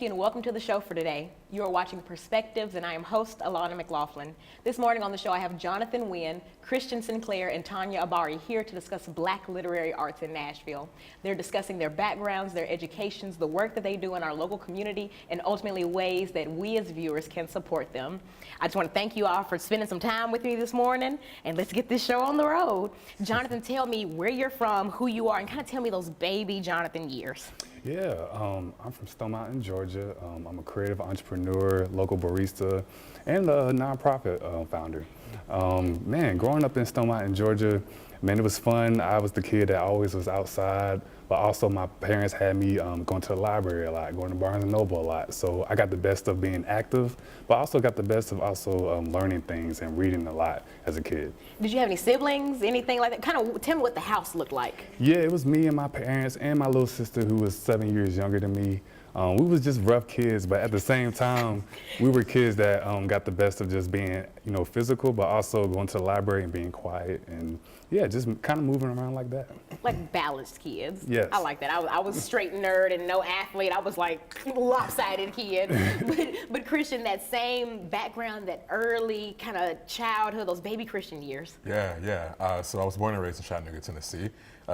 Thank you and welcome to the show for today. You are watching Perspectives and I am host Alana McLaughlin. This morning on the show I have Jonathan Wynn, Christian Sinclair, and Tonya Abari here to discuss Black literary arts in Nashville. They're discussing their backgrounds, their educations, the work that they do in our local community, and ultimately ways that we as viewers can support them. I just want to thank you all for spending some time with me this morning, and let's get this show on the road. Jonathan, tell me where you're from, who you are, and kind of tell me those baby Jonathan years. Yeah, I'm from Stone Mountain, Georgia. I'm a creative entrepreneur, local barista, and a nonprofit founder. Man, growing up in Stone Mountain, Georgia, man, it was fun. I was the kid that always was outside, but also my parents had me going to the library a lot, going to Barnes & Noble a lot. So I got the best of being active, but also got the best of also learning things and reading a lot as a kid. Did you have any siblings, anything like that? Kind of tell me what the house looked like. Yeah, it was me and my parents and my little sister who was 7 years younger than me. We was just rough kids, but at the same time, we were kids that got the best of just being, physical, but also going to the library and being quiet and, yeah, just kind of moving around like that. Like balanced kids. Yes. I like that. I was straight nerd and no athlete. I was like lopsided kid. but Christian, that same background, that early kind of childhood, those baby Christian years. Yeah. So I was born and raised in Chattanooga, Tennessee,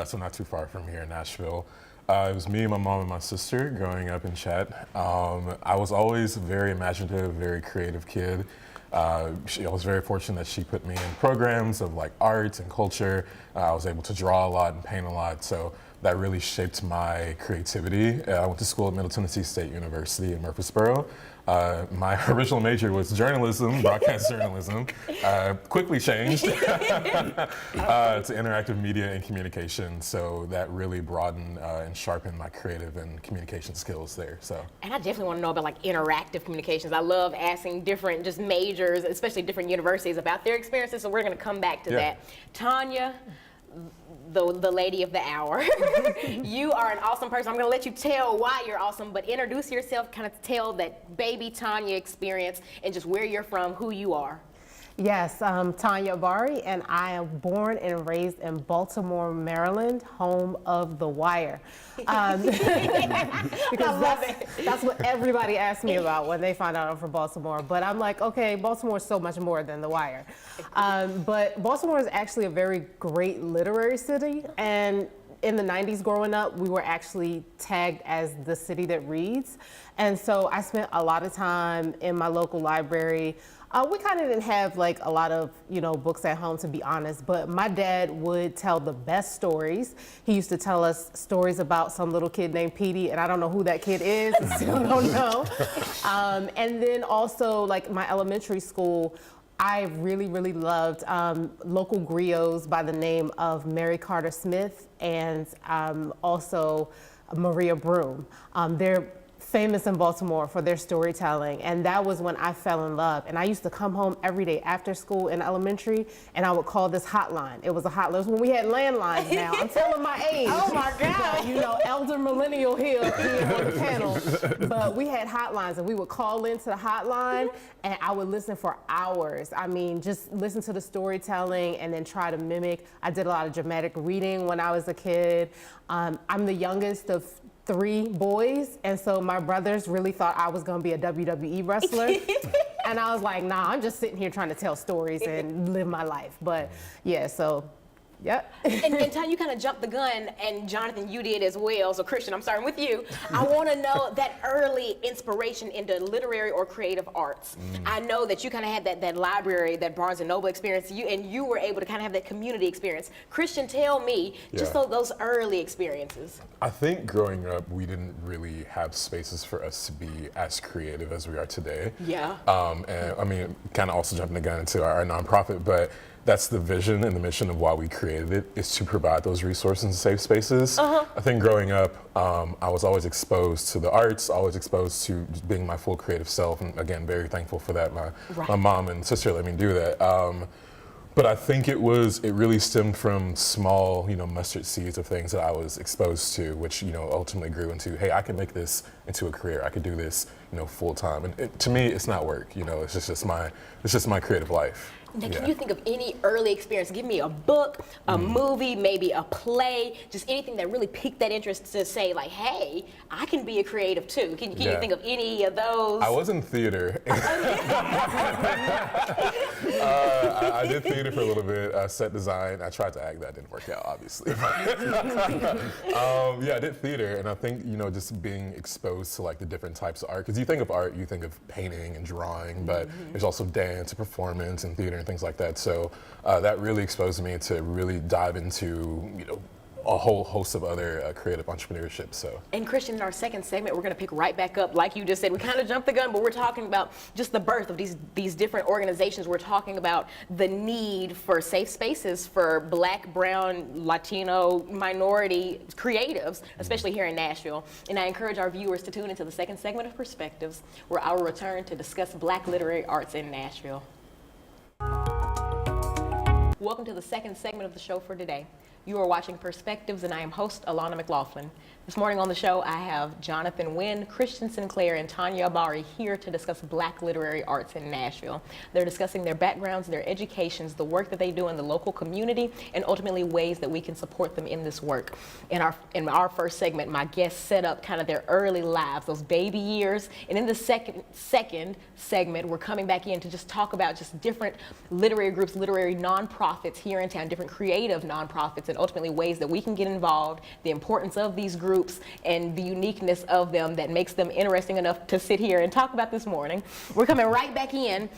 so not too far from here in Nashville. It was me, my mom, and my sister growing up in Chat. I was always a very imaginative, very creative kid. I was very fortunate that she put me in programs of like arts and culture. I was able to draw a lot and paint a lot, so that really shaped my creativity. I went to school at Middle Tennessee State University in Murfreesboro. My original major was journalism, broadcast journalism. Quickly changed to interactive media and communication. So that really broadened and sharpened my creative and communication skills there. So. And I definitely want to know about like interactive communications. I love asking different just majors, especially different universities, about their experiences. So we're going to come back to that. Tonya, the lady of the hour. You are an awesome person. I'm going to let you tell why you're awesome, but introduce yourself, kind of tell that baby Tonya experience and just where you're from, who you are. Yes, Tonya Abari, and I am born and raised in Baltimore, Maryland, home of The Wire. Because that's what everybody asks me about when they find out I'm from Baltimore. But I'm like, okay, Baltimore is so much more than The Wire. But Baltimore is actually a very great literary city, and in the 90s growing up, we were actually tagged as the city that reads. And so I spent a lot of time in my local library. We kind of didn't have like a lot of, books at home, to be honest, but my dad would tell the best stories. He used to tell us stories about some little kid named Petey, and I don't know who that kid is, I still don't know. And then also like my elementary school, I really, really loved local griots by the name of Mary Carter Smith and also Maria Broom. They're famous in Baltimore for their storytelling, and that was when I fell in love. And I used to come home every day after school in elementary, and I would call this hotline. It was a hotline. It was when we had landlines now. I'm telling my age. Oh my God. Elder millennial here on the panel. But we had hotlines, and we would call into the hotline, and I would listen for hours. I mean, just listen to the storytelling and then try to mimic. I did a lot of dramatic reading when I was a kid. I'm the youngest of 3 boys, and so my brothers really thought I was going to be a WWE wrestler. And I was like, nah, I'm just sitting here trying to tell stories and live my life. But yeah, so yep. And Tonya, you kind of jumped the gun, and Jonathan, you did as well. So Christian, I'm starting with you. I want to know that early inspiration into literary or creative arts. I know that you kind of had that library, that Barnes & Noble experience, and you were able to kind of have that community experience. Christian, tell me just those early experiences. I think growing up, we didn't really have spaces for us to be as creative as we are today. Yeah. And I mean, kind of also jumping the gun into our nonprofit, but that's the vision and the mission of why we created it, is to provide those resources and safe spaces. I think growing up, I was always exposed to the arts, always exposed to being my full creative self, and again, very thankful for that. My mom and sister let me do that. But I think it really stemmed from small, mustard seeds of things that I was exposed to, which, ultimately grew into, hey, I can make this into a career. I could do this, full time. And to me, it's not work. It's just my creative life. Now, can you think of any early experience? Give me a book, a movie, maybe a play, just anything that really piqued that interest to say, like, hey, I can be a creative too. Can you think of any of those? I was in theater. I did theater for a little bit, set design. I tried to act, that didn't work out, obviously. Yeah, I did theater, and I think, just being exposed to like the different types of art, because you think of art, you think of painting and drawing, but there's also dance and performance and theater and things like that. So that really exposed me to really dive into, a whole host of other creative entrepreneurship. So. And Christian, in our second segment, we're going to pick right back up, like you just said. We kind of jumped the gun, but we're talking about just the birth of these different organizations. We're talking about the need for safe spaces for Black, Brown, Latino, minority creatives, especially here in Nashville. And I encourage our viewers to tune into the second segment of Perspectives, where I will return to discuss Black literary arts in Nashville. Welcome to the second segment of the show for today. You are watching Perspectives, and I am host Alana McLaughlin. This morning on the show, I have Jonathan Wynn, Christian Sinclair, and Tonya Abari here to discuss Black literary arts in Nashville. They're discussing their backgrounds, their educations, the work that they do in the local community, and ultimately ways that we can support them in this work. In our first segment, my guests set up kind of their early lives, those baby years. And in the second segment, we're coming back in to just talk about just different literary groups, literary nonprofits here in town, different creative nonprofits, and ultimately ways that we can get involved, the importance of these groups, and the uniqueness of them that makes them interesting enough to sit here and talk about this morning. We're coming right back in.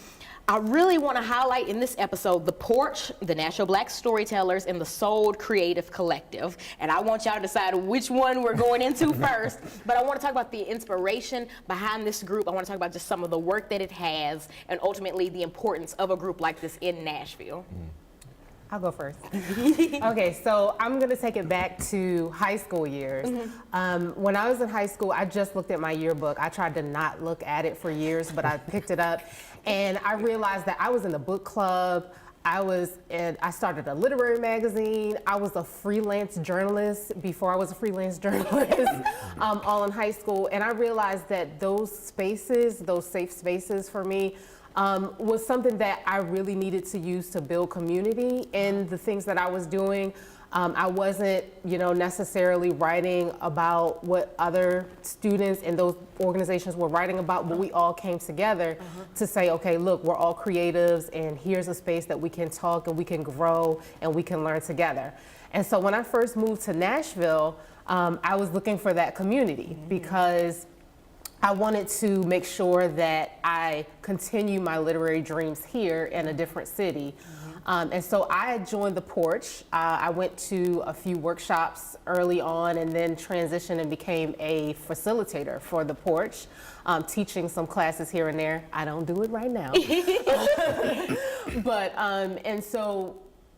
I really want to highlight in this episode the Porch, the Nashville Black Storytellers, and the Sold Creative Collective. And I want y'all to decide which one we're going into first. But I want to talk about the inspiration behind this group. I want to talk about just some of the work that it has, and ultimately the importance of a group like this in Nashville. I'll go first. Okay, so I'm gonna take it back to high school years. When I was in high school, I just looked at my yearbook. I tried to not look at it for years, but I picked it up, and I realized that I was in the book club. I started a literary magazine. I was a freelance journalist before I was a freelance journalist, all in high school. And I realized that those spaces, those safe spaces for me, was something that I really needed to use to build community in the things that I was doing. I wasn't, necessarily writing about what other students in those organizations were writing about, but we all came together to say, okay, look, we're all creatives, and here's a space that we can talk and we can grow and we can learn together. And so when I first moved to Nashville, I was looking for that community because I wanted to make sure that I continue my literary dreams here in a different city. And so I joined the Porch. I went to a few workshops early on and then transitioned and became a facilitator for the Porch, teaching some classes here and there. I don't do it right now. But,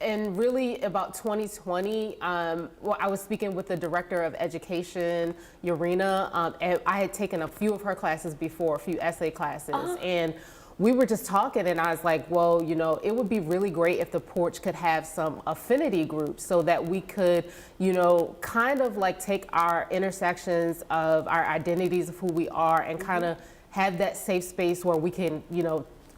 and really about 2020, I was speaking with the director of education, Urena, and I had taken a few of her classes before, a few essay classes. And we were just talking, and I was like, well, it would be really great if the Porch could have some affinity groups so that we could, kind of like take our intersections of our identities of who we are and kind of have that safe space where we can,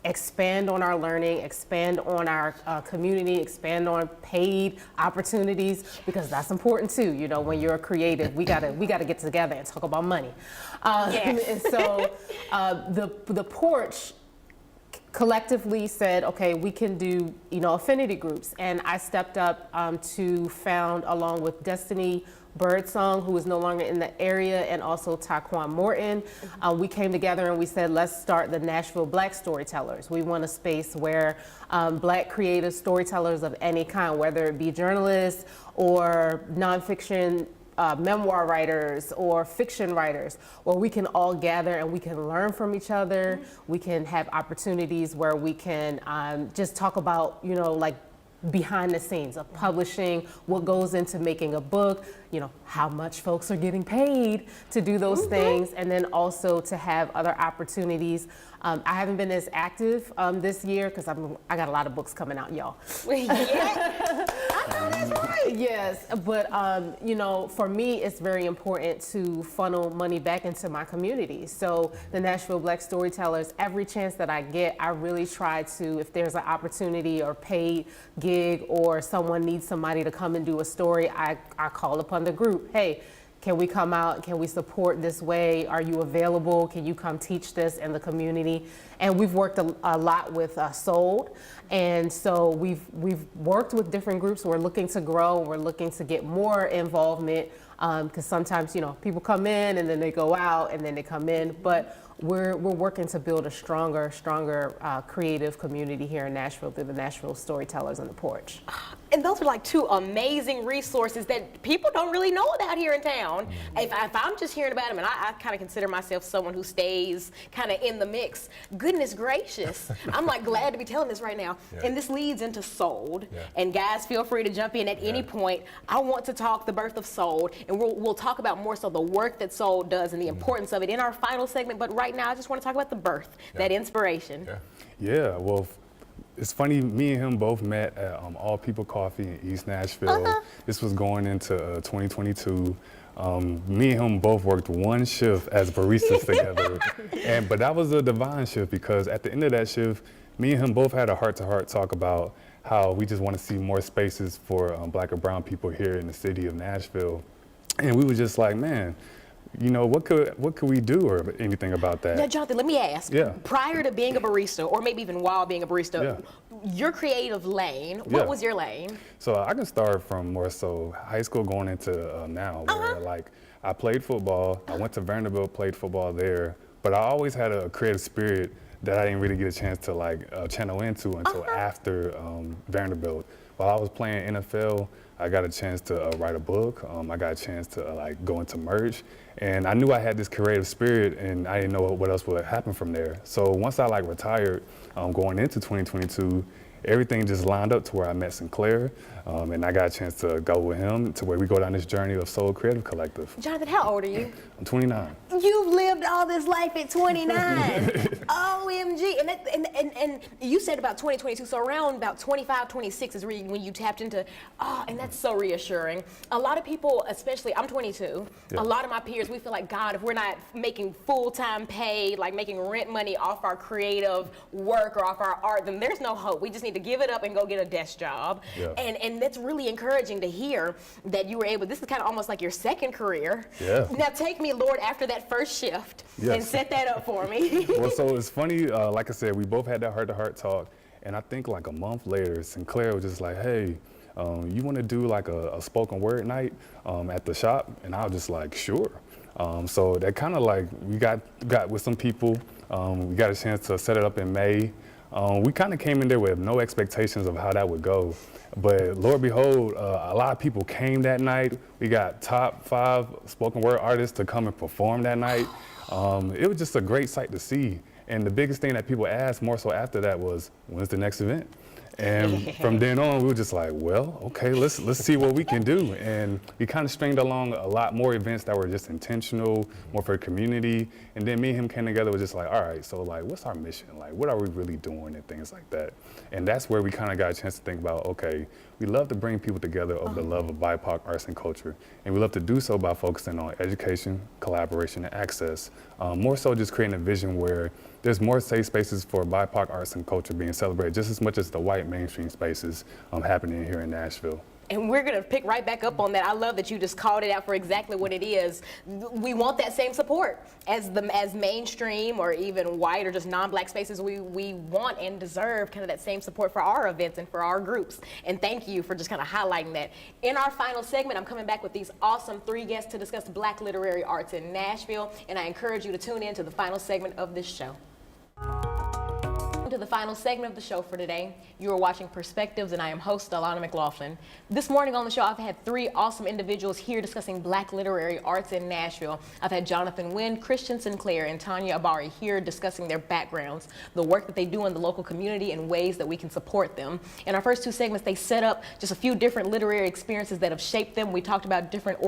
expand on our learning, expand on our community, expand on paid opportunities, because that's important too. When you're a creative, we gotta get together and talk about money. And so the Porch collectively said, okay, we can do affinity groups, and I stepped up to found, along with Destiny Birdsong, who is no longer in the area, and also Taquan Morton. We came together and we said, let's start the Nashville Black Storytellers. We want a space where Black creative storytellers of any kind, whether it be journalists or nonfiction memoir writers or fiction writers, where we can all gather and we can learn from each other. We can have opportunities where we can just talk about, like behind the scenes of publishing, what goes into making a book, how much folks are getting paid to do those things, and then also to have other opportunities I haven't been as active this year because I got a lot of books coming out, y'all. Yeah. I know that's right. Yes, but you know, for me, it's very important to funnel money back into my community. So the Nashville Black Storytellers, every chance that I get, I really try to, if there's an opportunity or paid gig or someone needs somebody to come and do a story, I call upon the group. Hey, can we come out? Can we support this way? Are you available? Can you come teach this in the community? And we've worked a lot with Sold. And so we've worked with different groups. We're looking to grow. We're looking to get more involvement because sometimes, you know, people come in and then they go out and then they come in. But we're working to build a stronger creative community here in Nashville through the Nashville Storytellers on the Porch. And those are like two amazing resources that people don't really know about here in town. If I'm just hearing about them, and I kind of consider myself someone who stays kind of in the mix, goodness gracious, I'm like glad to be telling this right now. Yeah. And this leads into Sold. Yeah. And guys, feel free to jump in at any point. I want to talk the birth of Sold, and we'll talk about more so the work that Sold does and the importance of it in our final segment. But right now, I just want to talk about the birth, that inspiration. Yeah, well, it's funny, me and him both met at All People Coffee in East Nashville. This was going into 2022. Me and him both worked one shift as baristas together. But that was a divine shift because at the end of that shift, me and him both had a heart-to-heart talk about how we just want to see more spaces for Black and brown people here in the city of Nashville. And we were just like, man, you know, what could we do or anything about that? Now, Jonathan, let me ask. Yeah. Prior to being a barista, or maybe even while being a barista, your creative lane, what was your lane? So I can start from more so high school going into now, where like I played football. I went to Vanderbilt, played football there, but I always had a creative spirit that I didn't really get a chance to like channel into until after Vanderbilt. While I was playing NFL, I got a chance to write a book. I got a chance to like go into merch. And I knew I had this creative spirit and I didn't know what else would happen from there. So once I like retired, going into 2022, everything just lined up to where I met Sinclair, and I got a chance to go with him to where we go down this journey of Soul Creative Collective. Jonathan, how old are you? I'm 29. You've lived all this life at 29. OMG. And you said about 2022, so around about 25, 26 is really when you tapped into, and that's so reassuring. A lot of people, especially, I'm 22, a lot of my peers, we feel like, God, if we're not making full-time pay, like making rent money off our creative work or off our art, then there's no hope. We just need to give it up and go get a desk job. And that's really encouraging to hear that you were able, this is kind of almost like your second career. Now take me, Lord, after that first shift and set that up for me. Well, so it's funny, like I said, we both had that heart-to-heart talk, and I think like a month later, Sinclair was just like, hey, you want to do like a spoken word night at the shop? And I was just like, sure. So that kind of like, we got with some people, we got a chance to set it up in May. We kind of came in there with no expectations of how that would go. But Lord behold, a lot of people came that night. We got top 5 spoken word artists to come and perform that night. It was just a great sight to see. And the biggest thing that people asked more so after that was, when's the next event? And from then on, we were just like, well, okay, let's see what we can do. And we kind of stringed along a lot more events that were just intentional, more for the community. And then me and him came together, was just like, all right, so like, what's our mission? Like, what are we really doing and things like that? And that's where we kind of got a chance to think about, okay, we love to bring people together over the love of BIPOC arts and culture. And we love to do so by focusing on education, collaboration, and access. More so just creating a vision where there's more safe spaces for BIPOC arts and culture being celebrated just as much as the white mainstream spaces happening here in Nashville. And we're going to pick right back up on that. I love that you just called it out for exactly what it is. We want that same support as mainstream or even white or just non-black spaces. We want and deserve kind of that same support for our events and for our groups. And thank you for just kind of highlighting that. In our final segment, I'm coming back with these awesome 3 guests to discuss Black literary arts in Nashville. And I encourage you to tune in to the final segment of this show. to the final segment of the show for today. You are watching Perspectives, and I am host Alana McLaughlin. This morning on the show, I've had three awesome individuals here discussing Black literary arts in Nashville. I've had Jonathan Wynn, Christian Sinclair, and Tonya Abari here discussing their backgrounds, the work that they do in the local community, and ways that we can support them. In our first two segments, they set up just a few different literary experiences that have shaped them. We talked about different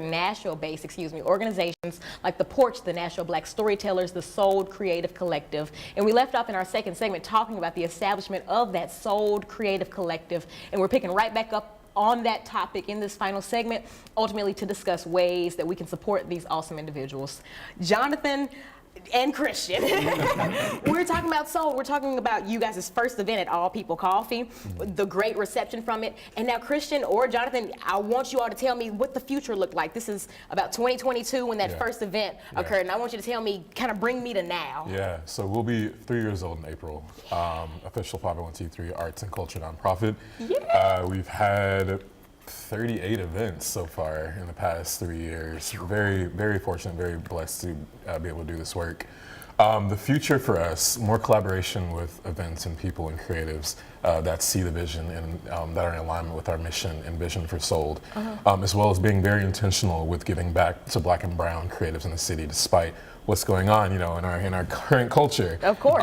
Nashville-based, organizations like the Porch, the Nashville Black Storytellers, the Souled Creative Collective. And we left off in our second segment talking about the establishment of that Souled Creative Collective. And we're picking right back up on that topic in this final segment, ultimately to discuss ways that we can support these awesome individuals. Jonathan and Christian. We're talking about Soul. We're talking about you guys' first event at All People Coffee, the great reception from it. And now Christian or Jonathan, I want you all to tell me what the future looked like. This is about 2022 when that first event occurred. And I want you to tell me, kind of bring me to now. Yeah, so we'll be 3 years old in April. Official 501c3 arts and culture nonprofit. Yeah. We've had 38 events so far in the past 3 years. Very, very fortunate, very blessed to be able to do this work. The future for us, more collaboration with events and people and creatives that see the vision and that are in alignment with our mission and vision for Souled, as well as being very intentional with giving back to Black and Brown creatives in the city, despite what's going on, in our current culture. Of course.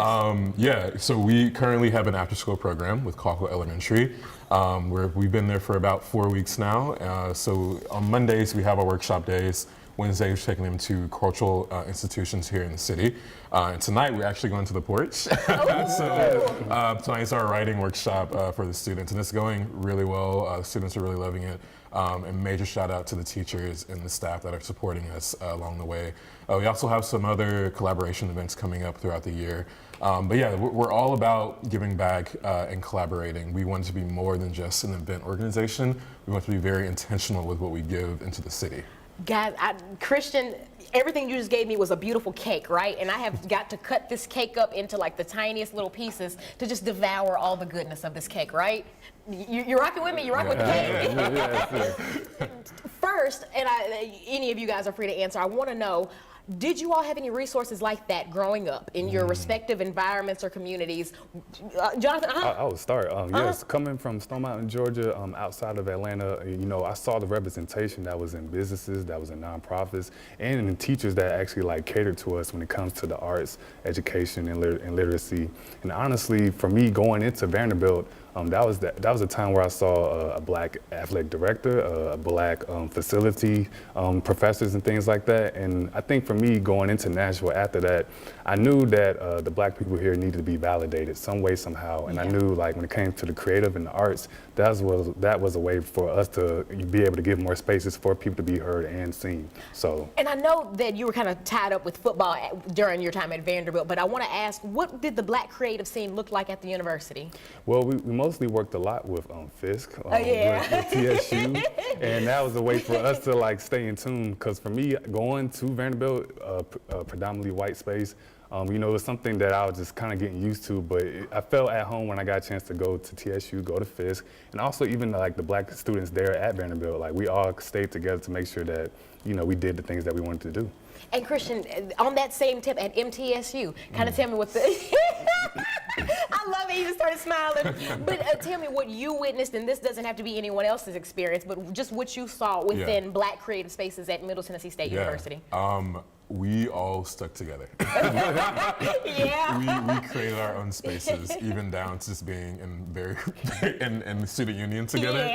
So we currently have an after-school program with Cockrell Elementary. We've been there for about 4 weeks now. So on Mondays we have our workshop days. Wednesday we're taking them to cultural institutions here in the city. And tonight we're actually going to the Porch. Tonight's our writing workshop for the students, and it's going really well. The students are really loving it. And major shout out to the teachers and the staff that are supporting us along the way. We also have some other collaboration events coming up throughout the year. But yeah, we're all about giving back and collaborating. We want to be more than just an event organization. We want to be very intentional with what we give into the city. Guys, Christian, everything you just gave me was a beautiful cake, right? And I have got to cut this cake up into like the tiniest little pieces to just devour all the goodness of this cake, right? You're rocking with me? You're rocking with the cake? First, and any of you guys are free to answer, I want to know, did you all have any resources like that growing up in your respective environments or communities? Jonathan, I will start. Yes, coming from Stone Mountain, Georgia, outside of Atlanta, I saw the representation that was in businesses, that was in nonprofits, and in teachers that actually catered to us when it comes to the arts, education, and literacy. And honestly, for me, going into Vanderbilt, that was a time where I saw a Black athletic director, a Black facility professors and things like that. And I think for me, going into Nashville after that, I knew that the Black people here needed to be validated some way, somehow. And I knew when it came to the creative and the arts, that was a way for us to be able to give more spaces for people to be heard and seen. So. And I know that you were kind of tied up with football during your time at Vanderbilt, but I want to ask, what did the Black creative scene look like at the university? Well, we mostly worked a lot with Fisk, with TSU, and that was a way for us to stay in tune. Because for me, going to Vanderbilt, predominantly white space, it was something that I was just kind of getting used to, but I felt at home when I got a chance to go to TSU, go to Fisk, and also even the Black students there at Vanderbilt. We all stayed together to make sure that we did the things that we wanted to do. And Christian, on that same tip at MTSU, kind of tell me what the I love it, you just started smiling. But tell me what you witnessed, and this doesn't have to be anyone else's experience, but just what you saw within Black creative spaces at Middle Tennessee State University. We all stuck together. We created our own spaces, even down to just being in the student union together.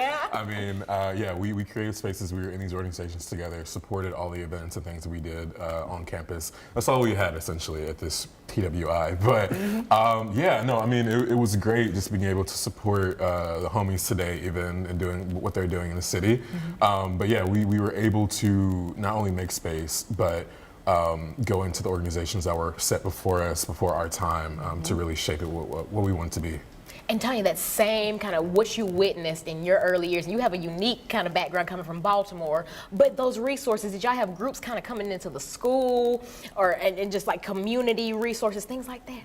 We created spaces. We were in these organizations together, supported all the events and things that we did on campus. That's all we had essentially at this TWI. But it was great just being able to support the homies today, even and doing what they're doing in the city. We were able to not only make space, but go into the organizations that were set before us, before our time, to really shape it what we want to be. And Tonya, that same kind of what you witnessed in your early years, and you have a unique kind of background coming from Baltimore, but those resources, did y'all have groups kind of coming into the school and just community resources, things like that?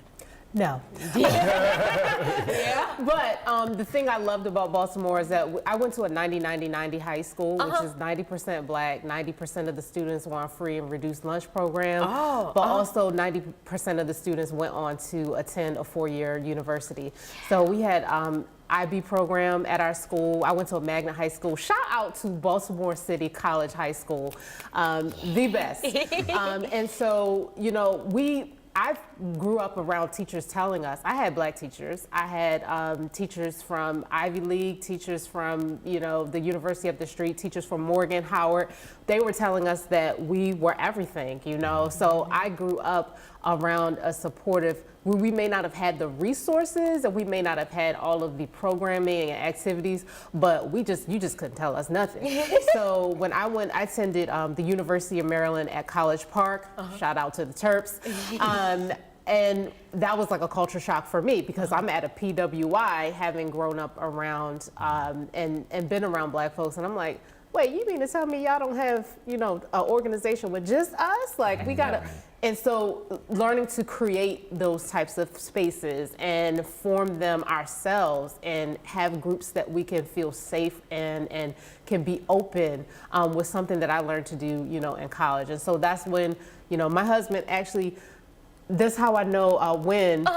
No. Yeah. But the thing I loved about Baltimore is that I went to a 90-90-90 high school, which is 90% black, 90% of the students were on free and reduced lunch program, but also 90% of the students went on to attend a 4-year university. So we had IB program at our school. I went to a magnet high school. Shout out to Baltimore City College High School, the best. And so, you know, I grew up around teachers telling us, I had black teachers. I had teachers from Ivy League, teachers from, you know, the University up the street, teachers from Morgan, Howard. They were telling us that we were everything, you know? So I grew up around a supportive, we may not have had the resources and we may not have had all of the programming and activities, but you just couldn't tell us nothing. So when I attended the University of Maryland at College Park, shout out to the Terps. And that was like a culture shock for me because I'm at a PWI having grown up around and been around black folks, and I'm like, wait, you mean to tell me y'all don't have, you know, an organization with just us? Like, we gotta, and so learning to create those types of spaces and form them ourselves and have groups that we can feel safe and can be open was something that I learned to do, you know, in college. And so that's when, you know, my husband actually, that's how I know Wynn.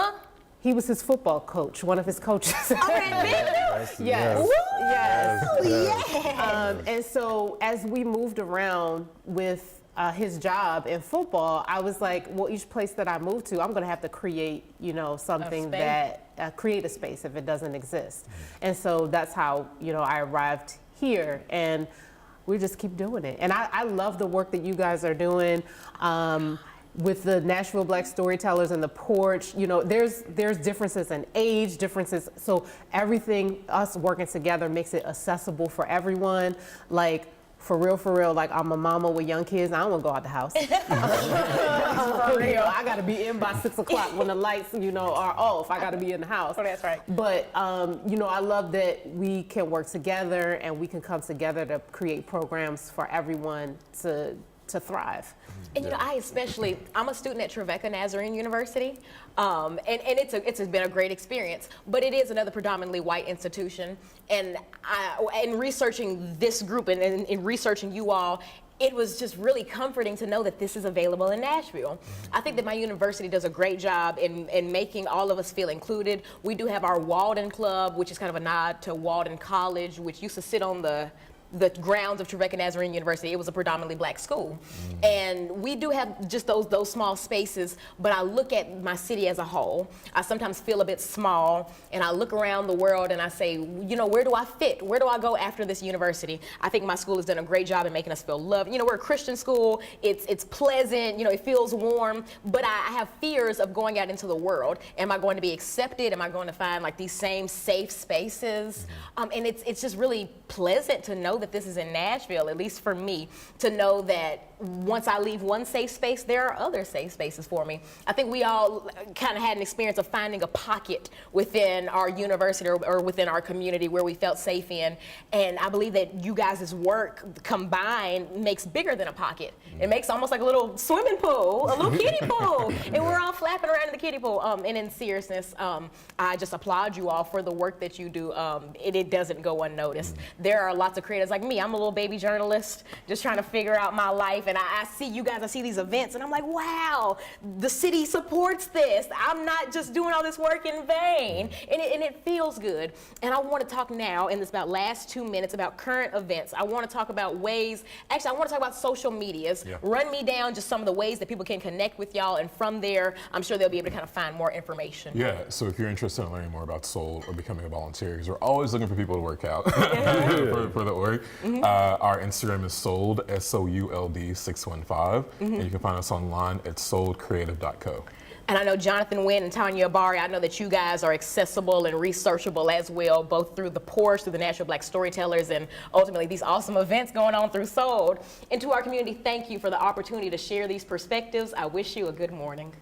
He was his football coach, one of his coaches. Yes. And so as we moved around with his job in football, I was like, well, each place that I move to, I'm going to have to create, you know, something that create a space if it doesn't exist. And so that's how, you know, I arrived here, and we just keep doing it. And I love the work that you guys are doing. With the Nashville Black Storytellers and the porch, you know, there's differences in age, differences. So everything, us working together makes it accessible for everyone. Like, for real, like I'm a mama with young kids. I don't want to go out the house. For real, I got to be in by 6 o'clock when the lights, you know, are off. I got to be in the house. Oh, that's right. But, you know, I love that we can work together and we can come together to create programs for everyone to thrive. And you know, I'm a student at Trevecca Nazarene University, and it's been a great experience, but it is another predominantly white institution. And in researching this group and in researching you all, it was just really comforting to know that this is available in Nashville. I think that my university does a great job in making all of us feel included. We do have our Walden Club, which is kind of a nod to Walden College, which used to sit on the grounds of Trevecca Nazarene University. It was a predominantly black school. And we do have just those small spaces, but I look at my city as a whole. I sometimes feel a bit small, and I look around the world and I say, you know, where do I fit? Where do I go after this university? I think my school has done a great job in making us feel loved. You know, we're a Christian school. It's pleasant, you know, it feels warm, but I have fears of going out into the world. Am I going to be accepted? Am I going to find like these same safe spaces? And it's just really pleasant to know that this is in Nashville, at least for me, to know that once I leave one safe space, there are other safe spaces for me. I think we all kind of had an experience of finding a pocket within our university or within our community where we felt safe in. And I believe that you guys' work combined makes bigger than a pocket. It makes almost like a little swimming pool, a little kiddie pool. And we're all flapping around in the kiddie pool. And in seriousness, I just applaud you all for the work that you do. It doesn't go unnoticed. There are lots of creators like me. I'm a little baby journalist just trying to figure out my life. And I see you guys, I see these events, and I'm like, wow, the city supports this. I'm not just doing all this work in vain. And it feels good. And I want to talk now, in this about last 2 minutes, about current events. I want to talk about ways, actually, I want to talk about social medias. Yeah. Run me down just some of the ways that people can connect with y'all, and from there, I'm sure they'll be able to kind of find more information. Yeah, so if you're interested in learning more about SOLD or becoming a volunteer, because we're always looking for people to work out for the org. Our Instagram is SOLD, SOULD 615, and you can find us online at soldcreative.co. And I know Jonathan Wynn and Tonya Abari, I know that you guys are accessible and researchable as well, both through the porch, through the Nashville Black Storytellers, and ultimately these awesome events going on through SOLD. And to our community, thank you for the opportunity to share these perspectives. I wish you a good morning.